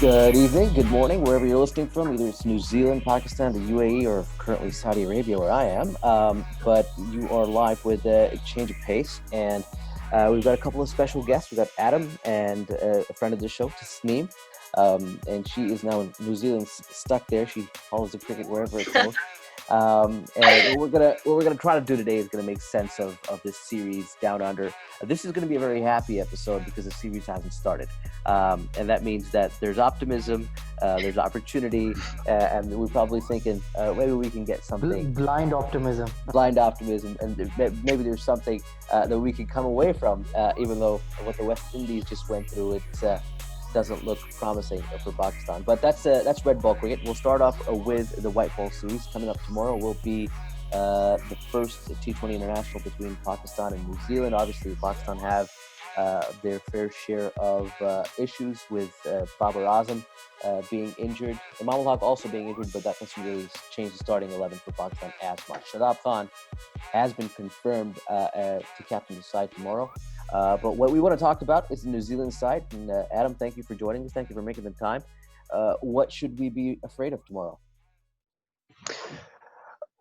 Good evening, good morning, wherever you're listening from. Either it's New Zealand, Pakistan, the UAE, or currently Saudi Arabia, where I am. But you are live with a change of pace, and we've got a couple of special guests. We've got Adam and a friend of the show, Tasneem, and she is now in New Zealand, stuck there. She follows the cricket wherever it goes. And what we're gonna try to do today is gonna make sense of this series down under. This is gonna be a very happy episode because the series hasn't started, and that means that there's optimism, there's opportunity, and we're probably thinking maybe we can get something. Blind optimism, and maybe there's something that we can come away from, even though what the West Indies just went through, it doesn't look promising for Pakistan. But that's red ball cricket. We'll start off with the white ball series. Coming up tomorrow will be the first T20 international between Pakistan and New Zealand. Obviously, Pakistan have their fair share of issues with Babar Azam being injured. Imam ul Haq also being injured, but that doesn't really change the starting 11 for Pakistan as much. Shadab Khan has been confirmed to captain the side tomorrow. But what we want to talk about is the New Zealand side. And Adam, thank you for joining us. Thank you for making the time. What should we be afraid of tomorrow?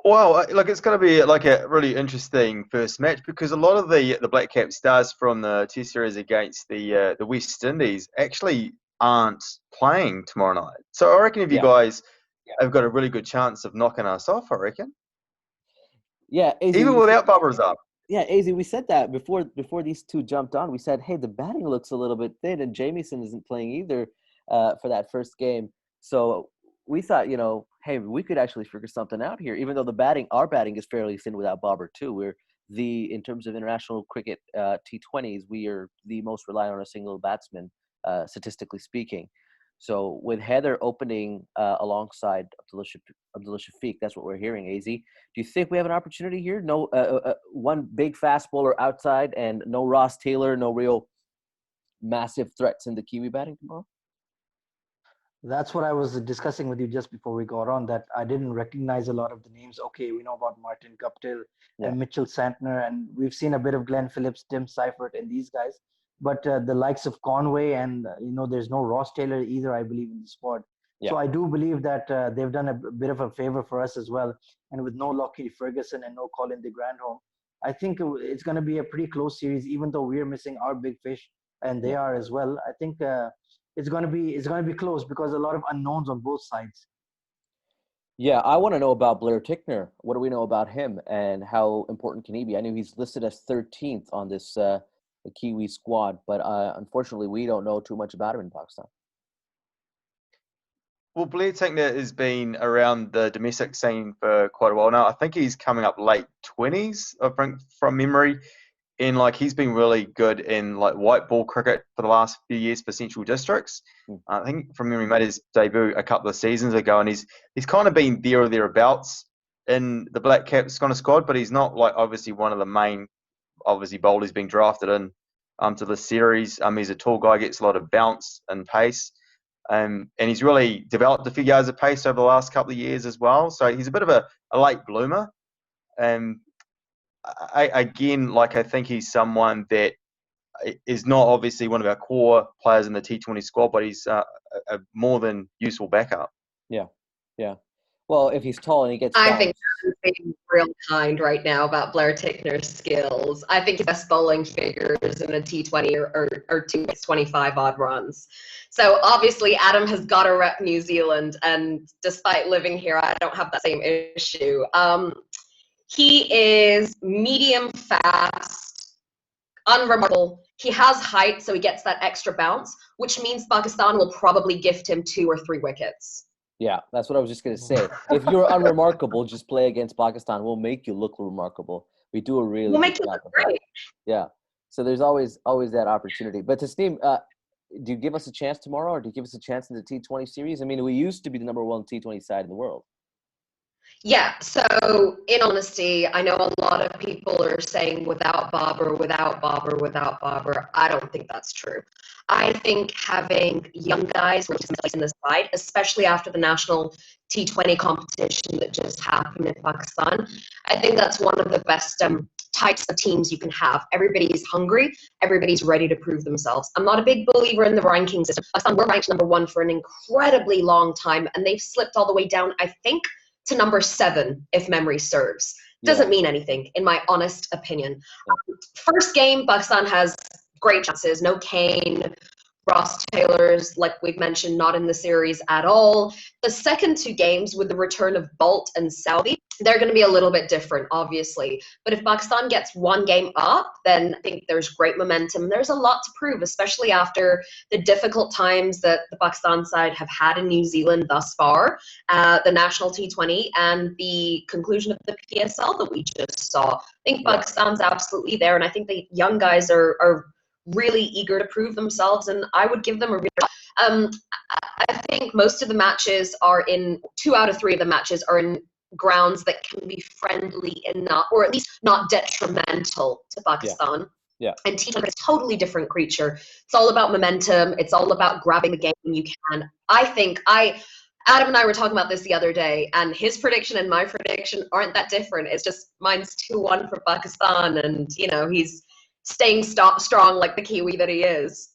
Well, look, it's going to be like a really interesting first match because a lot of the Black Cap stars from the Test series against the West Indies actually aren't playing tomorrow night. So I reckon if you guys have got a really good chance of knocking us off, I reckon. Yeah, even without Babar Azam. Yeah, AZ, we said that before these two jumped on. We said, hey, the batting looks a little bit thin, and Jamieson isn't playing either for that first game. So we thought, hey, we could actually figure something out here, even though our batting is fairly thin without Babar too. In terms of international cricket T20s, we are the most reliant on a single batsman, statistically speaking. So with Heather opening alongside Abdullah Shafiq, that's what we're hearing, AZ. Do you think we have an opportunity here? No, one big fast bowler outside and no Ross Taylor, no real massive threats in the Kiwi batting tomorrow? That's what I was discussing with you just before we got on, that I didn't recognize a lot of the names. Okay, we know about Martin Guptill and Mitchell Santner, and we've seen a bit of Glenn Phillips, Tim Seifert, and these guys. But the likes of Conway and, there's no Ross Taylor either, I believe, in the squad. Yeah. So I do believe that they've done a bit of a favor for us as well. And with no Lockie Ferguson and no Colin de Grandhomme, I think it's going to be a pretty close series, even though we're missing our big fish and they are as well. I think it's going to be close because a lot of unknowns on both sides. Yeah, I want to know about Blair Tickner. What do we know about him and how important can he be? I know he's listed as 13th on this the Kiwi squad, but unfortunately we don't know too much about him in Pakistan. Well, Blair Tickner has been around the domestic scene for quite a while now. I think he's coming up late 20s, I think, from memory. And he's been really good in white ball cricket for the last few years for Central Districts. I think from memory, he made his debut a couple of seasons ago, and he's kind of been there or thereabouts in the Black Caps kind of squad, but he's not obviously one of the main bowlers being drafted in to the series. He's a tall guy, gets a lot of bounce and pace, and he's really developed a few yards of pace over the last couple of years as well. So he's a bit of a late bloomer. I think he's someone that is not obviously one of our core players in the T20 squad, but he's a more than useful backup. Yeah. Well, if he's tall and he gets I think Adam's being real kind right now about Blair Tickner's skills. I think his best bowling figures in a T20 or 25 odd runs. So obviously Adam has got to rep New Zealand, and despite living here, I don't have that same issue. He is medium fast, unremarkable. He has height, so he gets that extra bounce, which means Pakistan will probably gift him 2 or 3 wickets. Yeah, that's what I was just going to say. If you're unremarkable, just play against Pakistan. We'll make you look remarkable. We do a really We'll make you look great. Yeah. So there's always that opportunity. But Tasneem, do you give us a chance tomorrow, or do you give us a chance in the T20 series? I mean, we used to be the number 1 T20 side in the world. Yeah, so in honesty, I know a lot of people are saying without Babar. I don't think that's true. I think having young guys in the side, especially after the national T20 competition that just happened in Pakistan, I think that's one of the best types of teams you can have. Everybody's hungry. Everybody's ready to prove themselves. I'm not a big believer in the ranking system. Pakistan were ranked number 1 for an incredibly long time, and they've slipped all the way down, I think, to number 7, if memory serves. Doesn't mean anything, in my honest opinion. First game, Pakistan has great chances. No Kane. Ross Taylor's, like we've mentioned, not in the series at all. The second 2 games, with the return of Bolt and Saudi, they're going to be a little bit different, obviously. But if Pakistan gets 1 game up, then I think there's great momentum. There's a lot to prove, especially after the difficult times that the Pakistan side have had in New Zealand thus far, the national T20, and the conclusion of the PSL that we just saw. I think Pakistan's absolutely there, and I think the young guys are really eager to prove themselves, and I would give them a real I think most of the matches are in 2 out of 3 of the matches are in grounds that can be friendly enough, or at least not detrimental to Pakistan. And T20 is a totally different creature. It's all about momentum. It's all about grabbing the game when you can. Adam and I were talking about this the other day, and his prediction and my prediction aren't that different. It's just mine's 2-1 for Pakistan, and he's staying strong like the Kiwi that he is.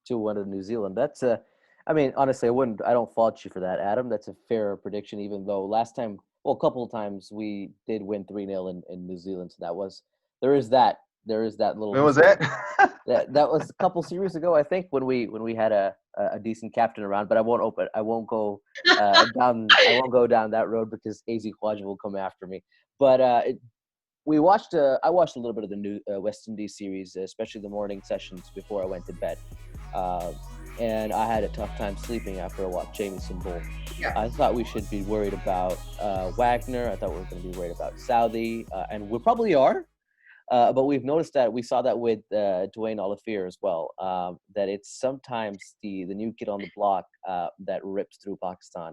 2-1 to New Zealand. That's I mean, honestly, I don't fault you for that, Adam. That's a fair prediction, even though last time, a couple of times we did win 3-0 in New Zealand. So there is that little. When was that? that was a couple series ago, I think, when we had a decent captain around. But I won't go down that road because AZ Khwaja will come after me. But I watched a little bit of the new West Indies series, especially the morning sessions before I went to bed. And I had a tough time sleeping after I watched Jamieson bowl. I thought we should be worried about Wagner. I thought we were going to be worried about Saudi, and we probably are. But we've noticed that we saw that with Dwayne Olivier as well, that it's sometimes the new kid on the block that rips through Pakistan.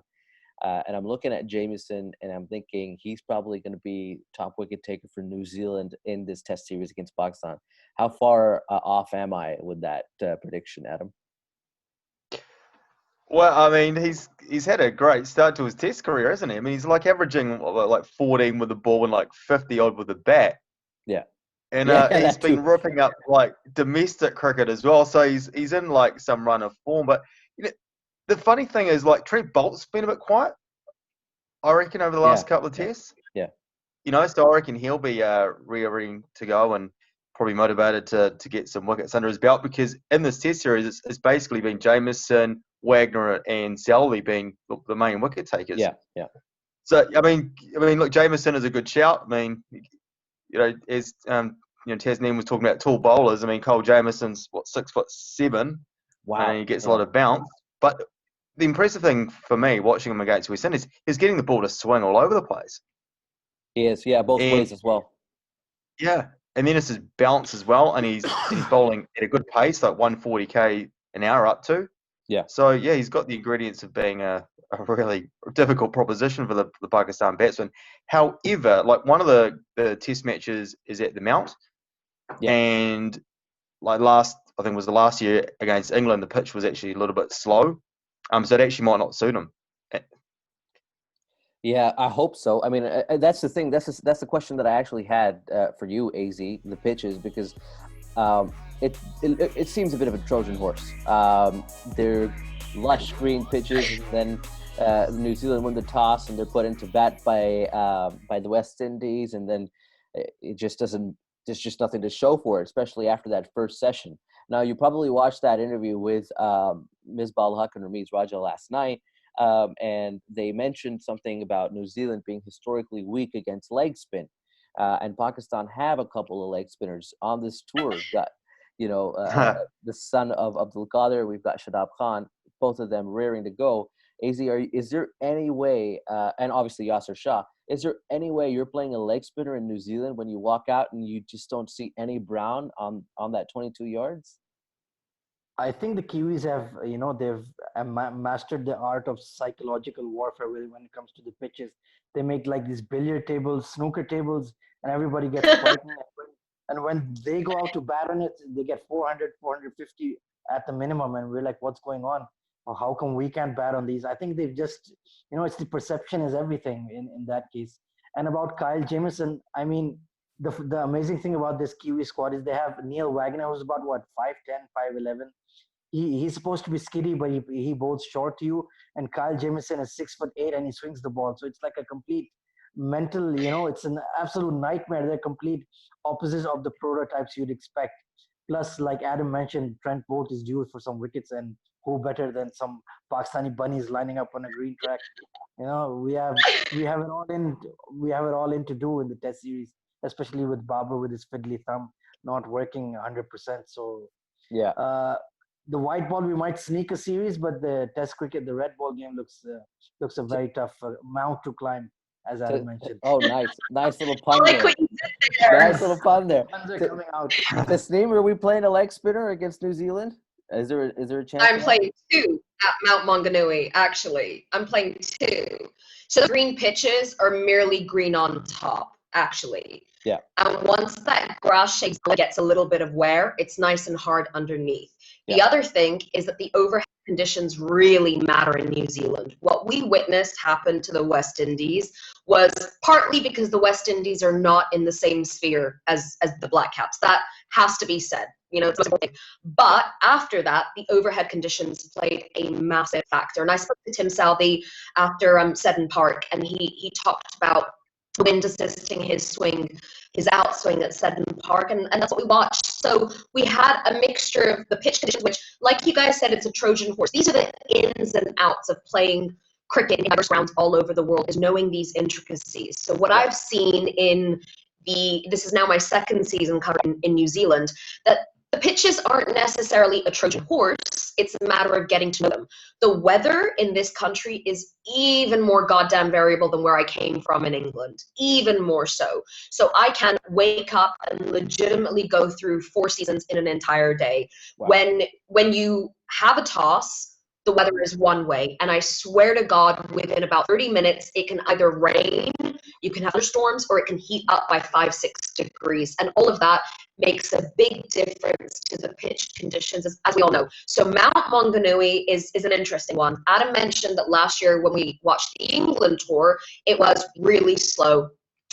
And I'm looking at Jamieson, and I'm thinking he's probably going to be top wicket taker for New Zealand in this test series against Pakistan. How far off am I with that prediction, Adam? Well, I mean, he's had a great start to his test career, hasn't he? I mean, he's like averaging like 14 with the ball and like 50 odd with the bat. Yeah. And he's been ripping up like domestic cricket as well. So he's in like some run of form. But the funny thing is, like, Trent Bolt's been a bit quiet, I reckon, over the last couple of tests. Yeah. So I reckon he'll be rearing to go and probably motivated to get some wickets under his belt, because in this test series, it's basically been Jamieson, Wagner, and Selby being the main wicket takers. Yeah. So I mean, look, Jamieson is a good shout. I mean, as Tasneem was talking about tall bowlers. I mean, Cole Jamieson's 6'7". Wow. And he gets a lot of bounce. But the impressive thing for me watching him against West Indies is getting the ball to swing all over the place. He is, both ways as well. Yeah, and then it's his bounce as well, and he's bowling at a good pace, like 140 an hour up to. Yeah. So yeah, he's got the ingredients of being a really difficult proposition for the Pakistan batsman. However, like one of the test matches is at the Mount, and like I think it was the last year against England, the pitch was actually a little bit slow, so it actually might not suit him. Yeah, I hope so. I mean, that's the thing. That's the question that I actually had for you, AZ, the pitches, because it seems a bit of a Trojan horse. They're lush green pitches, and then New Zealand win the toss, and they're put into bat by the West Indies, and then it just doesn't. There's just nothing to show for it, especially after that first session. Now, you probably watched that interview with Misbah Haq and Ramiz Raja last night. And they mentioned something about New Zealand being historically weak against leg spin, and Pakistan have a couple of leg spinners on this tour. We've got, the son of Abdul Qadir. We've got Shadab Khan, both of them raring to go. AZ, is there any way, and obviously Yasser Shah, is there any way you're playing a leg spinner in New Zealand when you walk out and you just don't see any brown on that 22 yards? I think the Kiwis have, they've mastered the art of psychological warfare when it comes to the pitches. They make like these billiard tables, snooker tables, and everybody gets frightened. And when they go out to bat on it, they get 400, 450 at the minimum. And we're like, what's going on? Or how come we can't bat on these? I think they've just, it's the perception is everything in that case. And about Kyle Jamieson, I mean, the amazing thing about this Kiwi squad is they have Neil Wagner, who's about what 5'10", 5'11". He's supposed to be skinny, but he bowls short to you. And Kyle Jamieson is 6'8" and he swings the ball. So it's like a complete mental, it's an absolute nightmare. They're complete opposites of the prototypes you'd expect. Plus, like Adam mentioned, Trent Bolt is due for some wickets, and who better than some Pakistani bunnies lining up on a green track? We have it all in. We have it all in to do in the Test series, especially with Babar with his fiddly thumb not working 100%. So Yeah. The white ball we might sneak a series, but the Test cricket, the red ball game looks a very tough mount to climb, as Adam mentioned. Oh, nice little pun I like there. what you did there. Nice little pun there. Puns are coming out. Tasneem, are we playing a leg spinner against New Zealand? Is there a chance? I'm playing 2 at Mount Maunganui, actually. I'm playing 2. So the green pitches are merely green on top, actually. Yeah. And once that grass shape gets a little bit of wear, it's nice and hard underneath. The Yeah. other thing is that the overhead conditions really matter in New Zealand. What we witnessed happen to the West Indies was partly because the West Indies are not in the same sphere as the Black Caps. That has to be said. But after that, the overhead conditions played a massive factor. And I spoke to Tim Southey after Seddon Park, and he talked about the wind assisting his swing, his outswing at Seddon Park, and that's what we watched. So we had a mixture of the pitch conditions, which, like you guys said, it's a Trojan horse. These are the ins and outs of playing cricket in diverse grounds all over the world, is knowing these intricacies. So what I've seen this is now my second season covering in New Zealand, that the pitches aren't necessarily a Trojan horse. It's a matter of getting to know them. The weather in this country is even more goddamn variable than where I came from in England, even more so. So I can wake up and legitimately go through 4 seasons in an entire day. Wow. When you have a toss, the weather is one way, and I swear to God, within about 30 minutes, it can either rain, you can have thunderstorms, or it can heat up by 5-6 degrees, and all of that makes a big difference to the pitch conditions, as we all know. So Mount Maunganui is an interesting one. Adam mentioned that last year when we watched the England tour, it was really slow.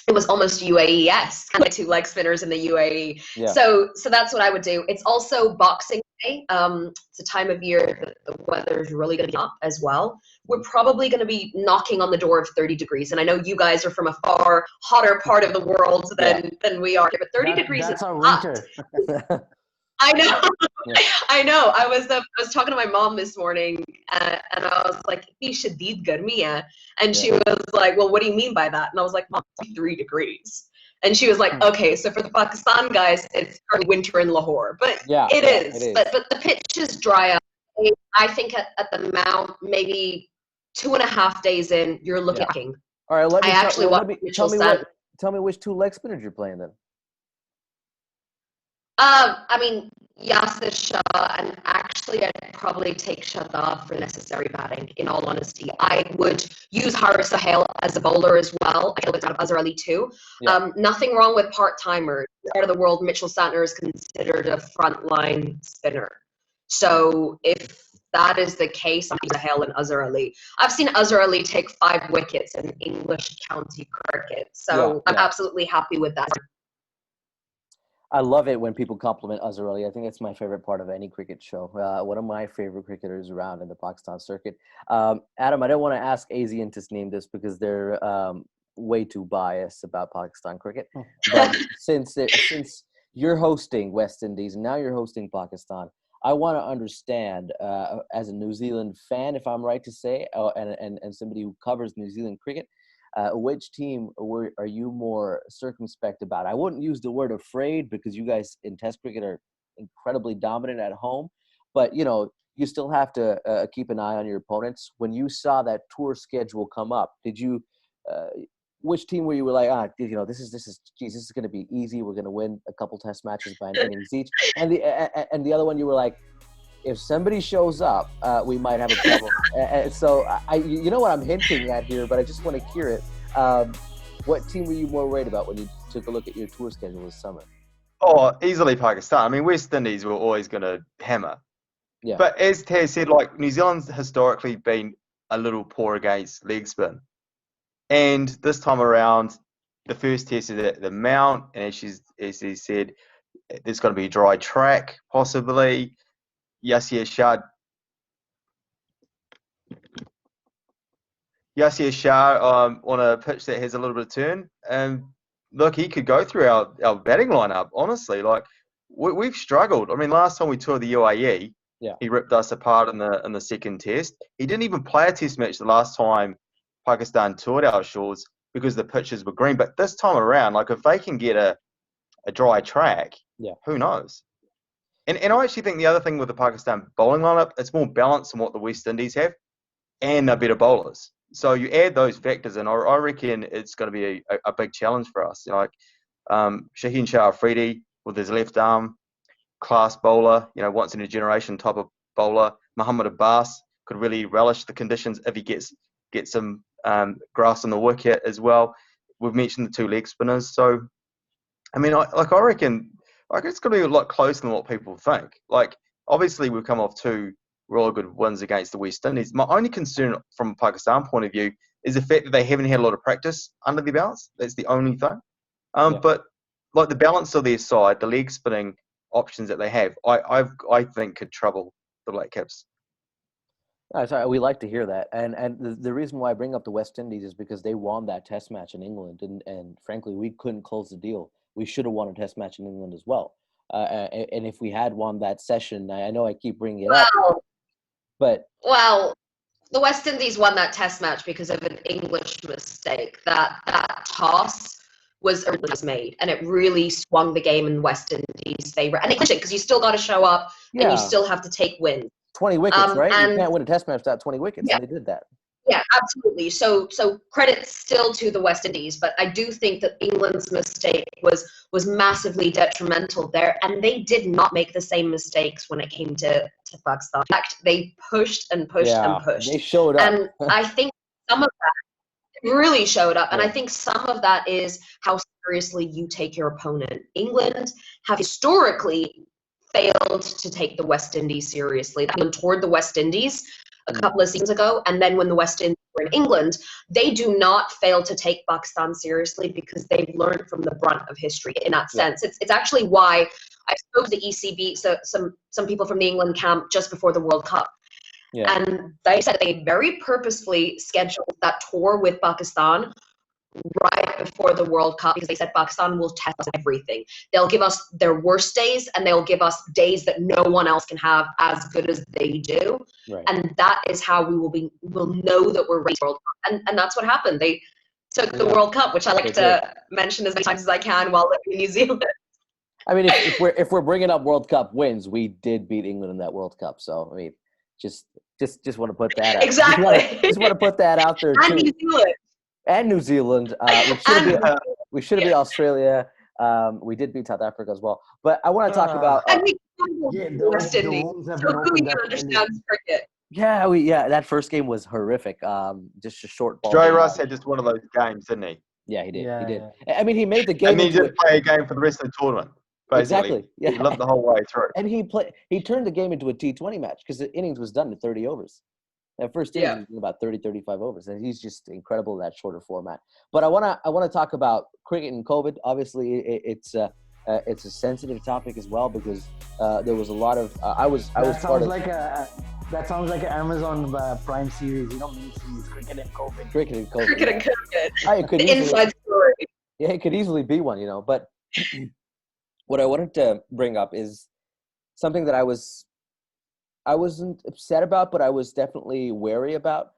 It was almost UAE-esque, and 2 leg spinners in the UAE. Yeah. So that's what I would do. It's also Boxing Day. It's a time of year that the weather is really going to be up as well. We're probably going to be knocking on the door of 30 degrees. And I know you guys are from a far hotter part of the world than we are. But 30 degrees that's is our hot. winter. I know. Yeah. I know. I was talking to my mom this morning, and I was like, "Fi shadid garmi hai," and she was like, "Well, what do you mean by that?" And I was like, "Mom, it's 3 degrees." And she was like, "Okay, so for the Pakistan guys, it's probably winter in Lahore, but it is. But the pitches dry up. I think at the Mount, maybe 2.5 days in, you're looking at king. All right, Tell me which 2 leg spinners you're playing then. I mean, Yasir Shah, and actually I'd probably take Shadab for necessary batting, in all honesty. I would use Haris Sahel as a bowler as well. I know it's out of Azhar Ali too. Yeah. Nothing wrong with part-timers. Out of the world, Mitchell Santner is considered a frontline spinner. So if that is the case, I'm Sahel and Azhar Ali. I've seen Azhar Ali take 5 wickets in English county cricket. So I'm absolutely happy with that. I love it when people compliment Azhar Ali. I think it's my favorite part of any cricket show. One of my favorite cricketers around in the Pakistan circuit. Adam, I don't want to ask AZ and Tasneem this because they're way too biased about Pakistan cricket. But since you're hosting West Indies and now you're hosting Pakistan, I want to understand, as a New Zealand fan, if I'm right to say, and somebody who covers New Zealand cricket, which team are you more circumspect about? I wouldn't use the word afraid because you guys in Test cricket are incredibly dominant at home, but you still have to keep an eye on your opponents. When you saw that tour schedule come up, did you? Which team were you like, this is going to be easy. We're going to win a couple Test matches by an innings each, and the other one you were like, if somebody shows up, we might have a problem. And so, you know what I'm hinting at here, but I just want to hear it. What team were you more worried about when you took a look at your tour schedule this summer? Oh, easily Pakistan. I mean, West Indies were always going to hammer. Yeah. But as Taz said, New Zealand's historically been a little poor against leg spin. And this time around, the first test is at the Mount, and as he said, there's going to be a dry track possibly. Yasir Shah on a pitch that has a little bit of turn, and look, he could go through our batting lineup. Honestly, like we've struggled. I mean, last time we toured the UAE, he ripped us apart in the second test. He didn't even play a test match the last time Pakistan toured our shores because the pitches were green. But this time around, like if they can get a dry track, who knows? And I actually think the other thing with the Pakistan bowling lineup, it's more balanced than what the West Indies have, and they're better bowlers. So you add those factors, and I reckon it's going to be a big challenge for us. You know, like Shaheen Shah Afridi with his left arm, class bowler, you know, once in a generation type of bowler. Muhammad Abbas could really relish the conditions if he gets some grass on the wicket as well. We've mentioned the two leg spinners, so I mean, I reckon it's going to be a lot closer than what people think. Like, obviously, we've come off two really good wins against the West Indies. My only concern from a Pakistan point of view is the fact that they haven't had a lot of practice under their belts. That's the only thing. But like the balance of their side, the leg spinning options that they have, I think could trouble the Black Caps. Sorry, we like to hear that, and the reason why I bring up the West Indies is because they won that Test match in England, and frankly, we couldn't close the deal. We should have won a Test match in England as well. And if we had won that session, I know I keep bringing it up, but the West Indies won that Test match because of an English mistake. That toss was made, and it really swung the game in West Indies' favor. And because you still got to show up, and you still have to take wins. 20 wickets, right? You can't win a Test match without 20 wickets, and they did that. Yeah, absolutely. So credit still to the West Indies, but I do think that England's mistake was massively detrimental there, and they did not make the same mistakes when it came to Pakistan. In fact, they pushed and pushed and pushed. They showed up. And I think some of that really showed up, and I think some of that is how seriously you take your opponent. England have historically failed to take the West Indies seriously. England toured the West Indies a couple of seasons ago, and then when the West Indies were in England, they do not fail to take Pakistan seriously because they've learned from the brunt of history in that sense. It's actually why I spoke to the ECB, so some people from the England camp just before the World Cup. And they said they very purposefully scheduled that tour with Pakistan right before the World Cup because they said Pakistan will test everything. They'll give us their worst days, and they'll give us days that no one else can have as good as they do. And that is how we'll know that we're ready for the World Cup. And that's what happened. They took the World Cup, which I like to mention as many times as I can while living in New Zealand. I mean, if we're bringing up World Cup wins, we did beat England in that World Cup. So I mean, just want to put that out. Exactly. Just want to put that out there too. And New Zealand. And New Zealand. We should have beat Australia. We did beat South Africa as well. But I want to talk about. And we West Indies. So who even understands cricket? Yeah, that first game was horrific. Just a short ball. Joe Russ had just one of those games, didn't he? Yeah, he did. Yeah, he did. I mean, he made the game. And then he did play a game for the rest of the tournament. Basically. Exactly. Yeah. He lived the whole way through. And he turned the game into a T20 match because the innings was done in 30 overs. That first innings was about 30, 35 overs, and he's just incredible in that shorter format. But I wanna talk about cricket and COVID. Obviously, it's a sensitive topic as well because there was a lot of That sounds like an Amazon Prime series, mini series, Cricket and COVID. Cricket and COVID. Cricket and COVID. The inside story. Yeah, it could easily be one, But what I wanted to bring up is something that I wasn't upset about, but I was definitely wary about.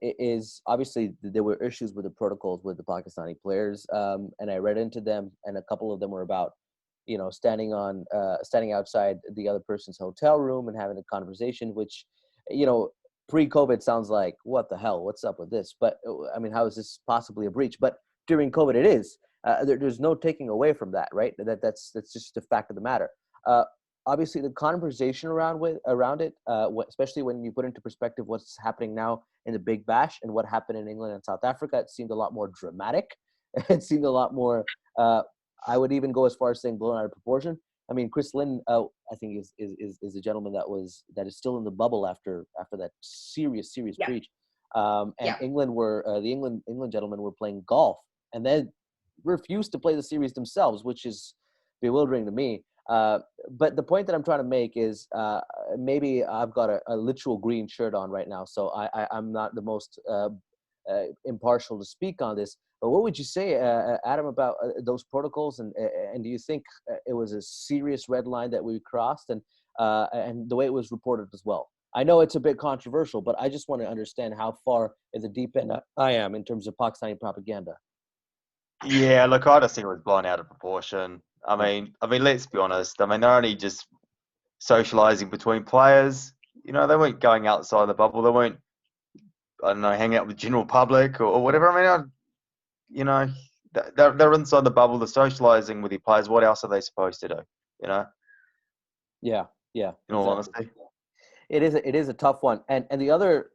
Is obviously there were issues with the protocols with the Pakistani players, and I read into them, and a couple of them were about, standing outside the other person's hotel room and having a conversation, which, pre-COVID sounds like, what the hell, what's up with this? But I mean, how is this possibly a breach? But during COVID, it is. There's no taking away from that, right? That's just a fact of the matter. Obviously, the conversation around it, especially when you put into perspective what's happening now in the Big Bash and what happened in England and South Africa, it seemed a lot more dramatic. It seemed a lot more. I would even go as far as saying blown out of proportion. I mean, Chris Lynn, I think is a gentleman that is still in the bubble after that serious breach. And England were the England gentlemen were playing golf, and then refused to play the series themselves, which is bewildering to me. But the point that I'm trying to make is maybe I've got a literal green shirt on right now, so I'm not the most impartial to speak on this. But what would you say, Adam, about those protocols? And do you think it was a serious red line that we crossed, and the way it was reported as well? I know it's a bit controversial, but I just want to understand how far in the deep end I am in terms of Pakistani propaganda. Yeah, look, I just think it was blown out of proportion. I mean, let's be honest. I mean, they're only just socializing between players. You know, they weren't going outside the bubble. They weren't, I don't know, hanging out with the general public or whatever. I mean, you know, they're inside the bubble. They're socializing with the players. What else are they supposed to do? You know? Yeah. In all honesty. It is a tough one. And the other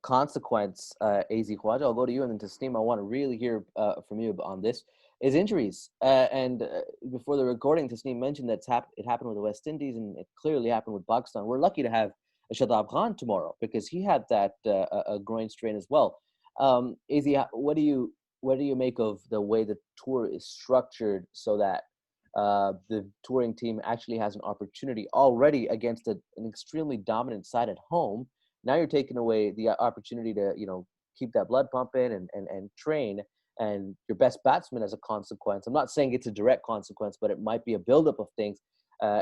consequence, AZ Khwaja, I'll go to you, and then Tasneem, I want to really hear from you on this, is injuries. And before the recording, Tasneem mentioned that it happened with the West Indies, and it clearly happened with Pakistan. We're lucky to have Shadab Khan tomorrow because he had that a groin strain as well. AZ, what do you make of the way the tour is structured so that the touring team actually has an opportunity already against an extremely dominant side at home? Now you're taking away the opportunity to, keep that blood pumping and train, and your best batsman as a consequence. I'm not saying it's a direct consequence, but it might be a buildup of things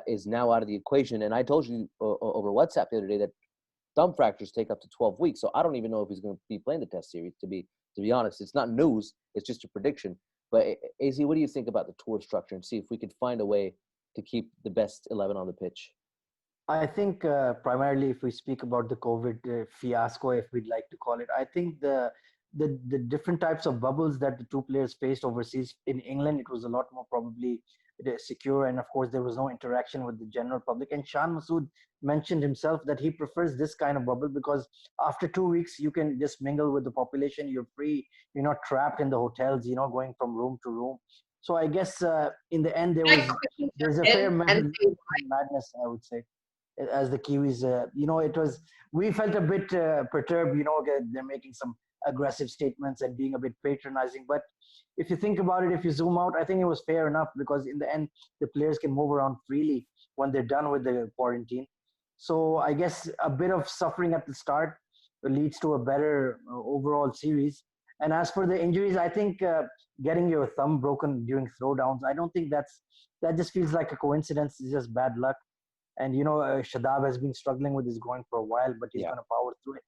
is now out of the equation. And I told you over WhatsApp the other day that thumb fractures take up to 12 weeks. So I don't even know if he's going to be playing the test series, to be honest. It's not news. It's just a prediction. But AZ, what do you think about the tour structure, and see if we could find a way to keep the best 11 on the pitch? I think primarily if we speak about the COVID fiasco, if we'd like to call it, I think the different types of bubbles that the two players faced overseas in England, it was a lot more probably secure, and of course there was no interaction with the general public. And Shan Masood mentioned himself that he prefers this kind of bubble because after 2 weeks you can just mingle with the population, you're free, you're not trapped in the hotels, going from room to room. So I guess in the end there's a fair madness, I would say, as the Kiwis. We felt a bit perturbed, they're making some aggressive statements and being a bit patronizing. But if you think about it, if you zoom out, I think it was fair enough because in the end, the players can move around freely when they're done with the quarantine. So I guess a bit of suffering at the start leads to a better overall series. And as for the injuries, I think getting your thumb broken during throwdowns, I don't think that just feels like a coincidence. It's just bad luck. And, Shadab has been struggling with his groin for a while, but he's going to power through it.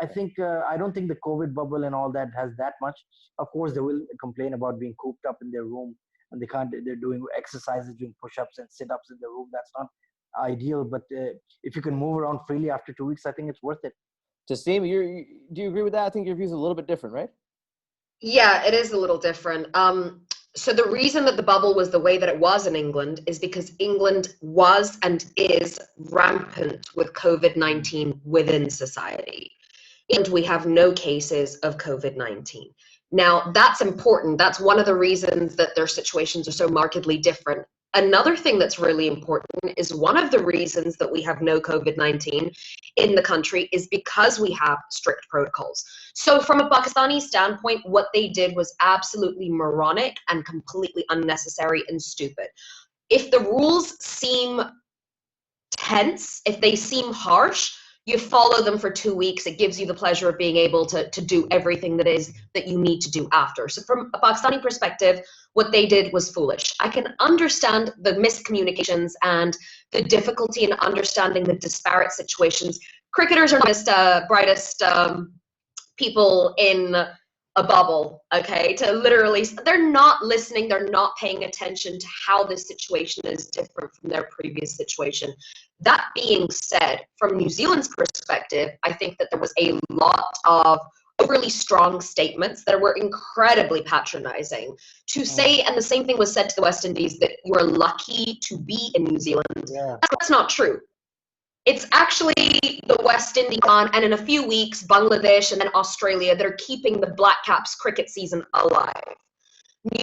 I don't think the COVID bubble and all that has that much. Of course, they will complain about being cooped up in their room and they're doing exercises, doing push-ups and sit-ups in their room. That's not ideal. But if you can move around freely after 2 weeks, I think it's worth it. Tasneem, do you agree with that? I think your view's a little bit different, right? Yeah, it is a little different. So the reason that the bubble was the way that it was in England is because England was and is rampant with COVID-19 within society. And we have no cases of COVID-19. Now, that's important. That's one of the reasons that their situations are so markedly different. Another thing that's really important is one of the reasons that we have no COVID-19 in the country is because we have strict protocols. So from a Pakistani standpoint, what they did was absolutely moronic and completely unnecessary and stupid. If the rules seem tense, if they seem harsh, you follow them for 2 weeks. It gives you the pleasure of being able to do everything that you need to do after. So from a Pakistani perspective, what they did was foolish. I can understand the miscommunications and the difficulty in understanding the disparate situations. Cricketers are not the brightest people in a bubble, okay? They're not listening, they're not paying attention to how this situation is different from their previous situation. That being said, from New Zealand's perspective, I think that there was a lot of overly strong statements that were incredibly patronizing. To say, and the same thing was said to the West Indies, that you are lucky to be in New Zealand. Yeah. That's not true. It's actually the West Indies and in a few weeks, Bangladesh and then Australia that are keeping the Black Caps cricket season alive.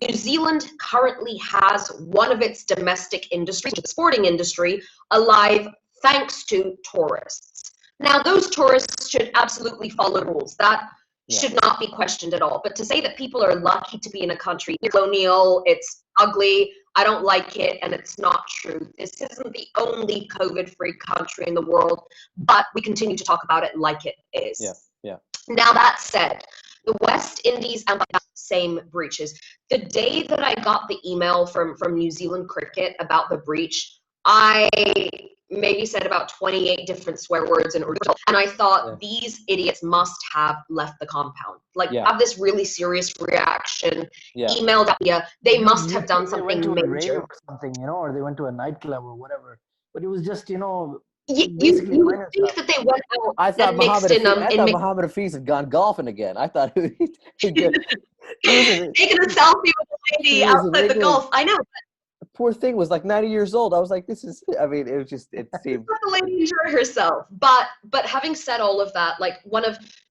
New Zealand currently has one of its domestic industries, the sporting industry, alive thanks to tourists. Now, those tourists should absolutely follow rules. That, should not be questioned at all. But to say that people are lucky to be in a country colonial, it's ugly, I don't like it, and it's not true. This isn't the only COVID-free country in the world, but we continue to talk about it like it is. Yeah. Now, that said, the West Indies and same breaches. The day that I got the email from New Zealand Cricket about the breach, I maybe said about 28 different swear words in Urdu, and I thought these idiots must have left the compound. Like, have this really serious reaction, emailed India. They must have done something major. They went to a rave major. or something, or they went to a nightclub or whatever. But it was just, You think that they went out I thought and mixed in Muhammad Hafiz had gone golfing again. I thought he'd taking a selfie with a lady outside the Gulf. I know. The poor thing was like 90 years old. I was like, this is, I mean, it seemed. Let the lady enjoy herself. But having said all of that, like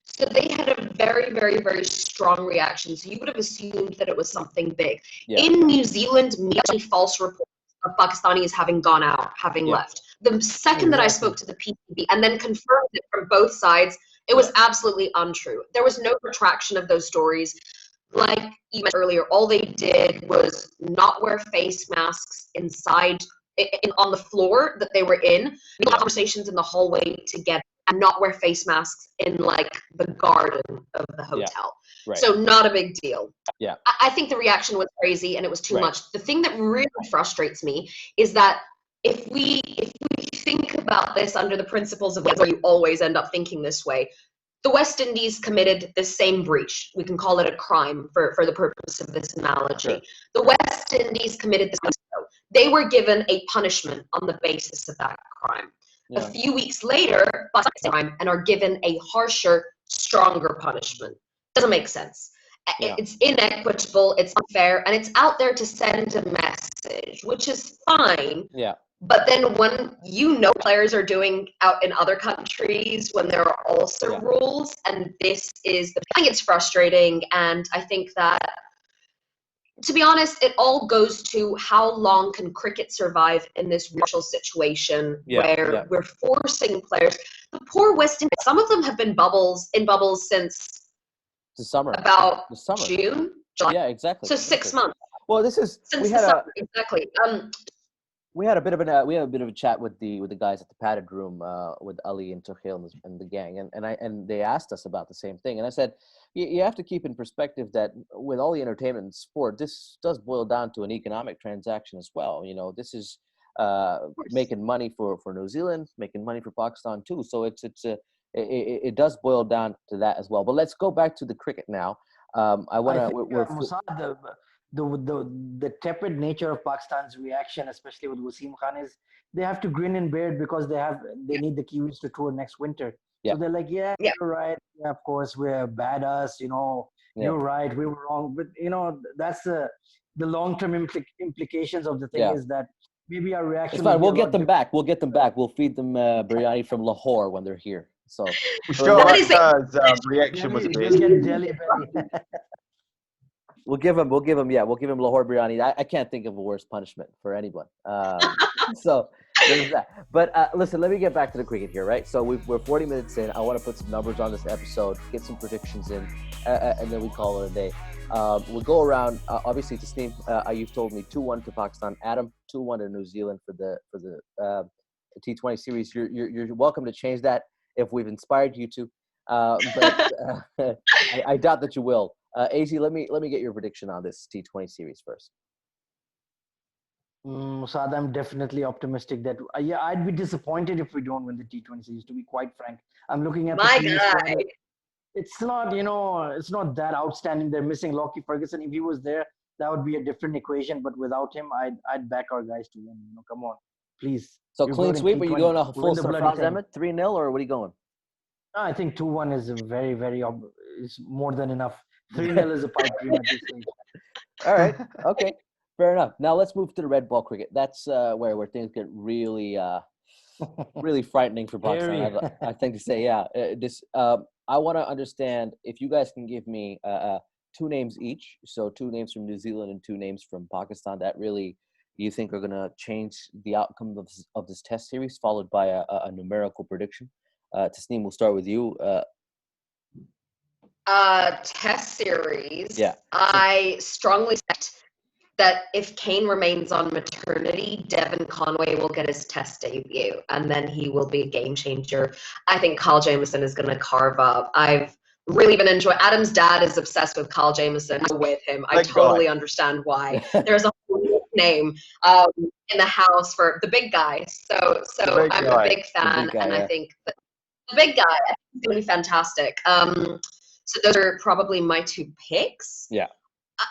so they had a very, very, very strong reaction. So you would have assumed that it was something big. Yeah. In New Zealand, many false reports of Pakistanis having gone out, having left. The second that I spoke to the PCB and then confirmed it from both sides, it was absolutely untrue. There was no retraction of those stories. Like you mentioned earlier, all they did was not wear face masks inside, on the floor that they were in, conversations in the hallway together, and not wear face masks in like the garden of the hotel. Right. So not a big deal. Yeah. I think the reaction was crazy and it was too much. The thing that really frustrates me is that if we think about this under the principles of where you always end up thinking this way, the West Indies committed the same breach. We can call it a crime for the purpose of this analogy. Sure. The West Indies committed this. They were given a punishment on the basis of that crime. A few weeks later, crime and are given a harsher, stronger punishment. Doesn't make sense. It's inequitable, it's unfair, and it's out there to send a message, which is fine. Yeah. But then when players are doing out in other countries when there are also rules, and this is I think it's frustrating, and I think that, to be honest, it all goes to how long can cricket survive in this racial situation where we're forcing players. The poor West Indies, some of them have been in bubbles since the summer. June, July. Yeah, exactly. So 6 months. Well, this is since the summer, exactly. We had a bit of a chat with the guys at the padded room with Ali and Tuchel and the gang, and they asked us about the same thing, and I said you have to keep in perspective that with all the entertainment and sport, this does boil down to an economic transaction as well. This is making money for New Zealand, making money for Pakistan too. So it does boil down to that as well. But let's go back to the cricket now. The tepid nature of Pakistan's reaction, especially with Wasim Khan, is they have to grin and bear it because they need the Kiwis to tour next winter. Yeah. So they're like, you're right. Yeah, of course, we're bad us. You're right. We were wrong. But that's the long-term implications of the thing is that maybe our reaction. It's fine. We'll get them back. We'll get them back. We'll feed them biryani from Lahore when they're here. So reaction was a bit. Get jelly belly. We'll give him Lahore biryani. I can't think of a worse punishment for anyone. So there's that. But listen, let me get back to the cricket here, right? So we're 40 minutes in. I want to put some numbers on this episode, get some predictions in, and then we call it a day. We'll go around. Obviously, Tasneem, you've told me 2-1 to Pakistan. Adam, 2-1 to New Zealand for the T20 series. You're welcome to change that if we've inspired you to. But I doubt that you will. AZ, let me get your prediction on this T20 series first. Saad, I'm definitely optimistic that I'd be disappointed if we don't win the T20 series, to be quite frank. I'm looking at it's not it's not that outstanding. They're missing Lockie Ferguson. If he was there, that would be a different equation, but without him, I'd back our guys to win. Come on, please. So clean sweep, are you going a full Sarfraz Ahmed 3-0, or what are you going? No, I think 2-1 is very, very it's more than enough. 3-0 is a pipe dream at this stage. All right. Okay. Fair enough. Now let's move to the red ball cricket. That's where things get really, really frightening for Pakistan. I think to say, I want to understand if you guys can give me 2 names each. So 2 names from New Zealand and 2 names from Pakistan that really you think are going to change the outcome of this test series, followed by a numerical prediction. Tasneem, we'll start with you. Test series. Yeah. I strongly suspect that if Kane remains on maternity, Devin Conway will get his Test debut, and then he will be a game changer. I think Kyle Jamieson is going to carve up. I've really been enjoying. Adam's dad is obsessed with Kyle Jamieson. I'm with him. I totally understand why. There's a whole name in the house for the big guy. So I'm a big fan, and I think that the big guy is going to be fantastic. So those are probably my two picks. Yeah.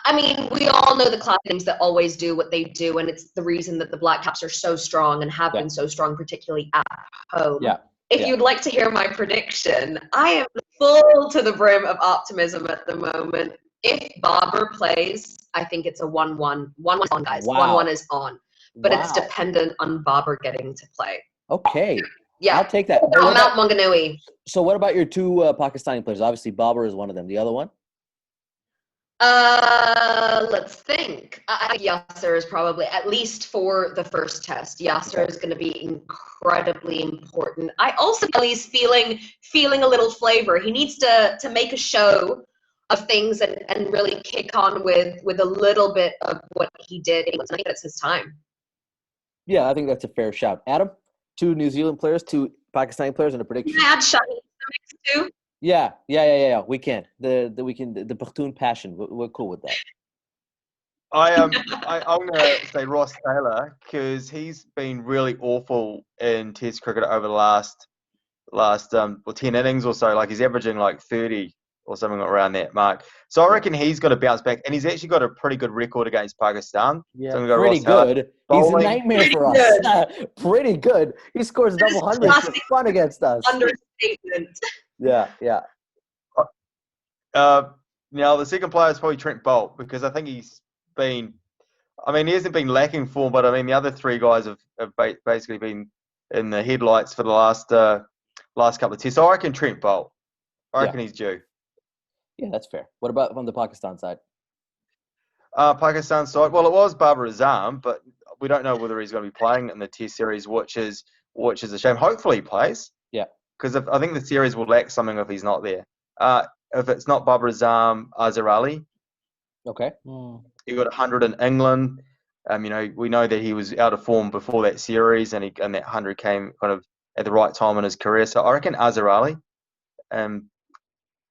I mean, we all know the class teams that always do what they do, and it's the reason that the Black Caps are so strong and have been so strong, particularly at home. Yeah. If you'd like to hear my prediction, I am full to the brim of optimism at the moment. If Bobber plays, I think it's a 1-1. 1-1 is on, guys. Wow. 1-1 is on. But it's dependent on Bobber getting to play. Okay. Yeah. I'll take that. Mount Maunganui. So what about your two Pakistani players? Obviously, Bobber is one of them. The other one? Let's think. I think Yasser is probably, at least for the first test, Yasser is going to be incredibly important. I also feel he's feeling a little flavor. He needs to make a show of things and really kick on with a little bit of what he did. I think that's his time. Yeah, I think that's a fair shout. Adam, two New Zealand players, two Pakistani players, and a prediction. Can I add Shaheen to the mix too? Yeah. We can. The Pakhtun passion. We're cool with that. I'm gonna say Ross Taylor because he's been really awful in Test cricket over the last 10 innings or so. Like he's averaging like 30 or something around that mark. So I reckon he's got to bounce back, and he's actually got a pretty good record against Pakistan. Yeah, so I'm gonna go pretty Ross Taylor. good. He's a nightmare for us. Pretty good. He scores double hundreds for fun against us. Understatement. Yeah. Now the second player is probably Trent Bolt because I think he hasn't been lacking form, but I mean the other three guys have basically been in the headlights for the last couple of tests. So I reckon Trent Bolt. I reckon he's due. Yeah, that's fair. What about from the Pakistan side? Pakistan side, well, it was Babar Azam, but we don't know whether he's going to be playing in the Test series, which is a shame. Hopefully he plays. Yeah. Because I think the series will lack something if he's not there. If it's not Babar Azam, Azhar Ali. Okay. He got 100 in England. We know that he was out of form before that series, and that 100 came kind of at the right time in his career. So I reckon Azhar Ali.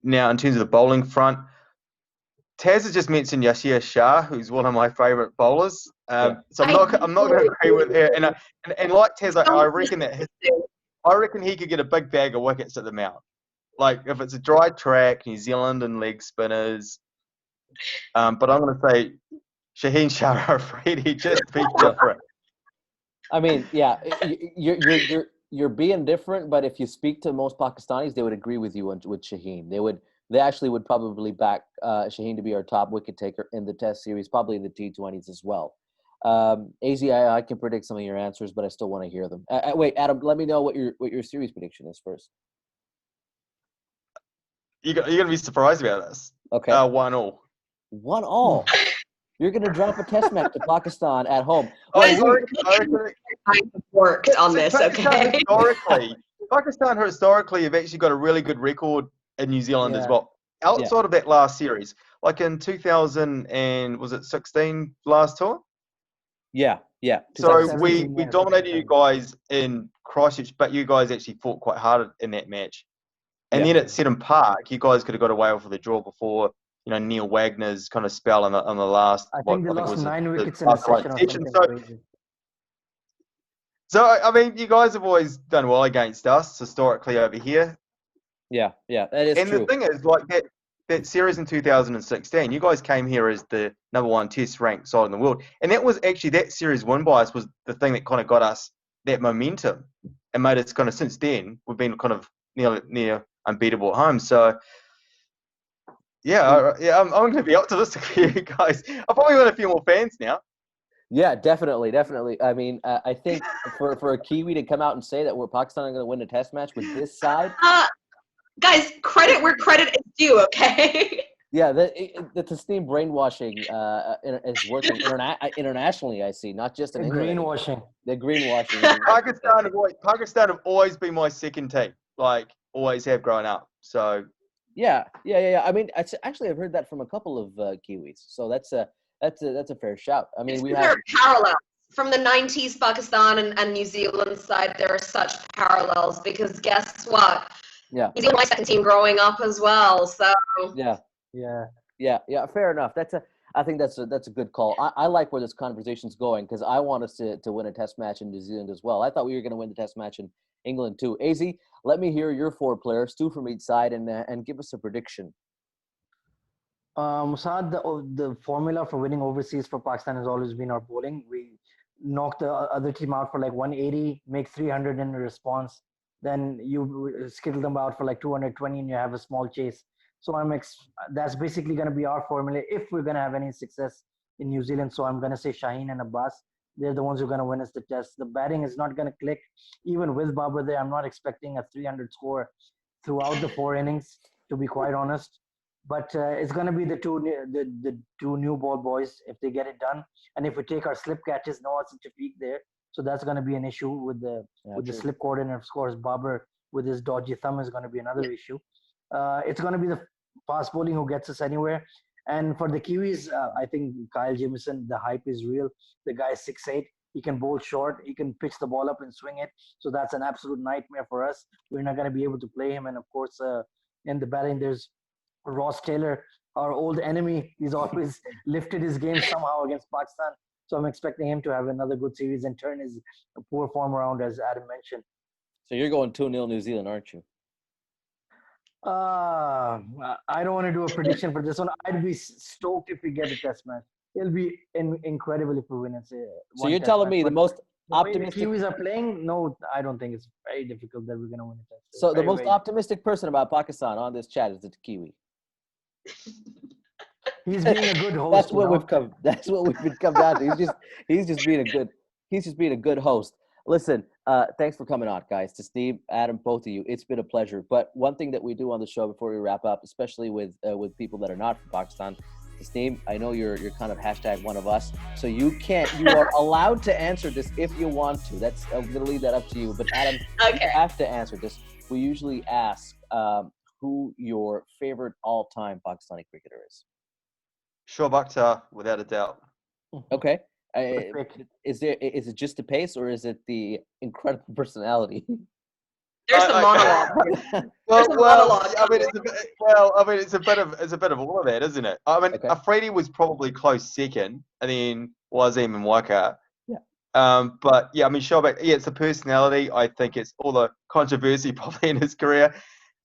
Now, in terms of the bowling front, Taz has just mentioned Yashir Shah, who's one of my favourite bowlers. So I'm not going to agree with her. And like Taz, I reckon he could get a big bag of wickets at the Mount. Like if it's a dry track, New Zealand and leg spinners. But I'm going to say Shaheen Shah Afridi just be different. I mean, yeah, you're being different, but if you speak to most Pakistanis, they would agree with you with Shaheen. They actually would probably back Shaheen to be our top wicket taker in the Test series, probably in the T20s as well. AZ, I can predict some of your answers, but I still want to hear them. Wait, Adam, let me know what your series prediction is first. You're going to be surprised about this. Okay. 1-1. 1-1. You're going to drop a Test match to Pakistan at home. I worked on this, okay? Pakistan historically have actually got a really good record in New Zealand as well. Outside of that last series, like in 2016 last tour? Yeah. So we dominated you guys in Christchurch, but you guys actually fought quite hard in that match. And then at Seddon Park, you guys could have got away with the draw before, Neil Wagner's kind of spell on the last. I think they lost 9 wickets in a session. So, I mean, you guys have always done well against us historically over here. Yeah, that is true. And the thing is, like that series in 2016, you guys came here as the number 1 Test ranked side in the world. And that series win by us was the thing that kind of got us that momentum and made us kind of, since then, we've been kind of near unbeatable at home. So, I'm going to be optimistic for you guys. I'll probably win a few more fans now. Yeah, definitely. I mean, I think for a Kiwi to come out and say that Pakistan are going to win a Test match with this side. Guys, credit where credit is due, okay? Yeah, the Tasneem brainwashing is working internationally, I see, not just in England. Greenwashing. The greenwashing. Pakistan have always been my second team, like always have growing up. So Yeah. I mean, actually, I've heard that from a couple of Kiwis, so that's a fair shout. I mean, we There have are parallels from the 90s Pakistan and New Zealand side. There are such parallels because guess what? yeah, New Zealand was my second team growing up as well. So yeah. Yeah. Fair enough. I think that's a good call. I like where this conversation's going because I want us to win a test match in New Zealand as well. I thought we were going to win the test match in England too. AZ, let me hear your 4 players, 2 from each side, and give us a prediction. Saad, the formula for winning overseas for Pakistan has always been our bowling. We knock the other team out for like 180, make 300 in response. Then you skittle them out for like 220 and you have a small chase. So that's basically going to be our formula if we're going to have any success in New Zealand. So I'm going to say Shaheen and Abbas. They're the ones who are going to win us the test. The batting is not going to click. Even with Babar there, I'm not expecting a 300 score throughout the 4 innings, to be quite honest. But it's going to be the two new ball boys if they get it done. And if we take our slip catches, no such a peak there. So that's going to be an issue with the slip coordinator. Of course, Babar with his dodgy thumb is going to be another issue. It's going to be the fast bowling who gets us anywhere. And for the Kiwis, I think Kyle Jamieson, the hype is real. The guy is 6'8". He can bowl short. He can pitch the ball up and swing it. So that's an absolute nightmare for us. We're not going to be able to play him. And of course, in the batting, there's Ross Taylor, our old enemy. He's always lifted his game somehow against Pakistan. So I'm expecting him to have another good series and turn his poor form around, as Adam mentioned. So you're going 2-0 New Zealand, aren't you? I don't want to do a prediction for this one. I'd be stoked if we get a test match. It'll be incredible if we win. So you're telling me the most optimistic the Kiwis are playing? No, I don't think it's very difficult that we're going to win a test. So the most optimistic person about Pakistan on this chat is the Kiwi. He's being a good host. That's what we've come down to. He's just being a good host. Listen, thanks for coming on, guys. To Steve, Adam, both of you, it's been a pleasure. But one thing that we do on the show before we wrap up, especially with people that are not from Pakistan, Steve, I know you're kind of hashtag one of us, so you are allowed to answer this if you want to. I'm going to leave that up to you. But Adam, okay. You have to answer this. We usually ask who your favorite all-time Pakistani cricketer is. Shoaib Akhtar, without a doubt. Okay. Is it just the pace or is it the incredible personality? There's some monologue. It's a bit of all of that, isn't it? I mean, okay. Afridi was probably close second, and then Wasim and Waqar. Yeah. But yeah, I mean, Shoaib, it's the personality. I think it's all the controversy probably in his career,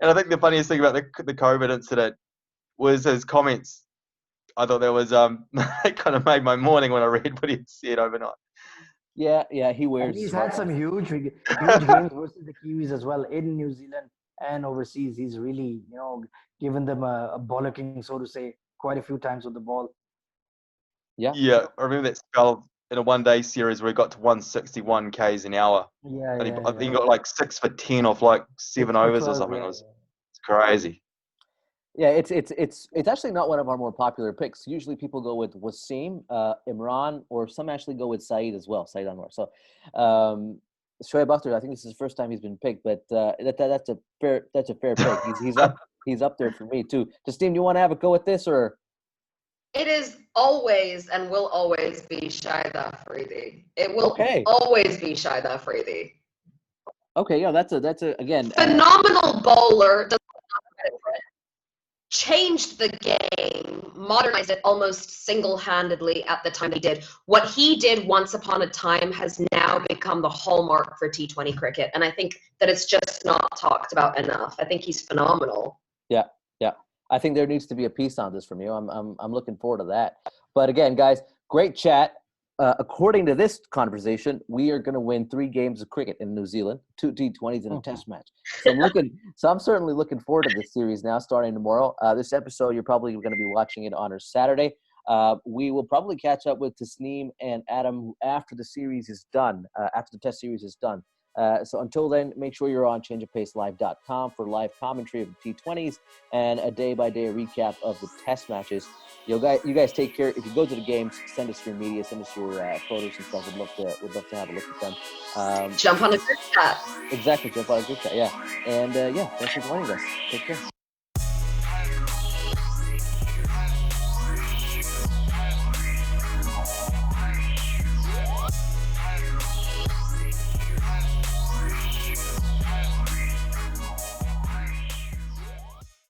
and I think the funniest thing about the COVID incident was his comments. I thought that was it kind of made my morning when I read what he said overnight. Yeah, he wears. And he's had some huge games versus the Kiwis as well in New Zealand and overseas. He's really, given them a bollocking, so to say, quite a few times with the ball. Yeah, I remember that spell in a one-day series where he got to 161 k's an hour. Yeah, I think he got like 6 for 10 off like 7 overs 12, or something. It's crazy. Yeah, it's actually not one of our more popular picks. Usually people go with Wasim, Imran, or some actually go with Saeed as well, Saeed Anwar. So Shoaib Akhtar, I think this is the first time he's been picked, but that's a fair pick. He's up there for me too. Tasneem, you want to have a go at this or? It is always and will always be Shahid Afridi. It will always be Shahid Afridi. Okay, yeah, that's a again phenomenal bowler. Changed the game, modernized it almost single-handedly at the time he did. What he did once upon a time has now become the hallmark for T20 cricket, and I think that it's just not talked about enough. I think he's phenomenal. Yeah. I think there needs to be a piece on this from you. I'm looking forward to that. But again, guys, great chat. According to this conversation, we are going to win 3 games of cricket in New Zealand, 2 T20s and a test match. So I'm certainly looking forward to this series now, starting tomorrow. This episode, you're probably going to be watching it on our Saturday. We will probably catch up with Tasneem and Adam after the series is done, after the test series is done. So until then, make sure you're on changeofpacelive.com for live commentary of the T20s and a day-by-day recap of the test matches. You guys take care. If you go to the games, send us your media, send us your photos and stuff. We'd love to have a look at them. Jump on a group chat. Exactly, jump on a group chat. Yeah, and thanks for joining us. Take care.